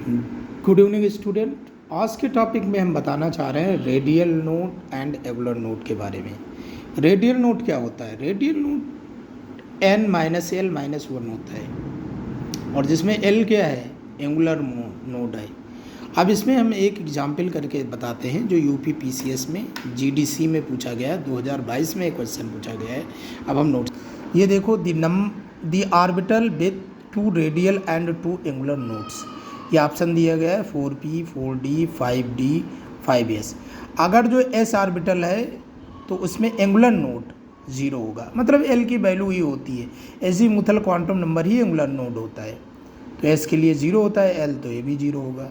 Good evening student. आज के topic में हम बताना चाह रहे हैं radial note and angular note के बारे में। रेडियल नोट क्या होता है? Radial note n minus L minus one होता है और जिसमें l क्या है? एंगुलर नोट है। अब इसमें हम एक एग्जाम्पल करके बताते हैं जो यूपी पीसीएस में जीडीसी में पूछा गया है, 2022 में एक क्वेश्चन पूछा गया है। अब हम नोट ये देखो, the orbital with 2 radial and 2 angular notes. ये ऑप्शन दिया गया है 4p, 4d, 5d, 5s। अगर जो s आर्बिटल है तो उसमें एंगुलर नोट 0 होगा, मतलब l की वैल्यू ही होती है। एजीमुथल क्वांटम नंबर ही एंगुलर नोट होता है, तो s के लिए 0 होता है, l तो ये भी 0 होगा।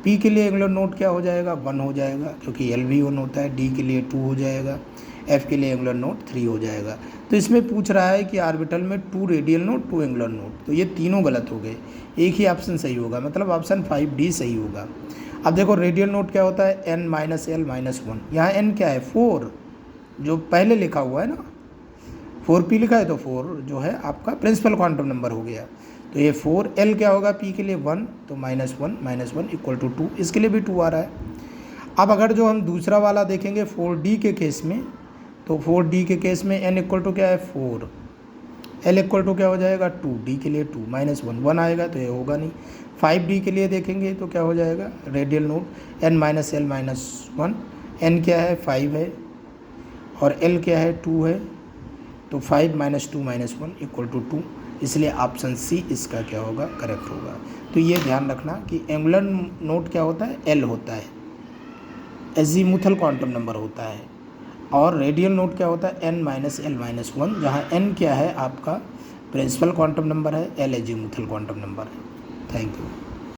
p के लिए एंगुलर नोट क्या हो जाएगा? 1 हो जाएगा, क्योंकि l भी 1 होता है। d के लिए 2 हो जाएगा, f के लिए एंगुलर नोट 3 हो जाएगा। तो इसमें पूछ रहा है कि आर्बिटल में 2 रेडियल नोट 2 एंगुलर नोट, तो ये तीनों गलत हो गए, एक ही ऑप्शन सही होगा, मतलब ऑप्शन 5d सही होगा। अब देखो रेडियल नोट क्या होता है? n minus L minus one. यहाँ n क्या है? 4, जो पहले लिखा हुआ है ना, 4p लिखा है तो 4 जो है आपका प्रिंसिपल क्वांटम नंबर हो गया। तो ये 4, l क्या होगा? p के लिए 1, तो माइनस वन इक्वल टू 2, इसके लिए भी 2 आ रहा है। अब अगर जो हम दूसरा वाला देखेंगे 4d के केस में, तो 4d के केस में n इक्वल टू क्या है? 4, l इक्वल टू क्या हो जाएगा? 2, d के लिए 2, माइनस वन, 1 आएगा तो ये होगा नहीं। 5d के लिए देखेंगे तो क्या हो जाएगा? Radial note n minus L minus one, n क्या है? 5 है और l क्या है? 2 है, तो 5 माइनस 2 माइनस 1 इक्वल टू 2, इसलिए ऑप्शन सी इसका क्या होगा? करेक्ट होगा। तो ये ध्यान रखना कि एंगुलर नोट क्या होता है? l होता है, एजीमुथल क्वांटम नंबर होता है, और रेडियल नोट क्या होता है? n minus L minus one, जहाँ n क्या है आपका प्रिंसिपल क्वांटम नंबर है, l एजीमुथल क्वांटम नंबर है। Thank you.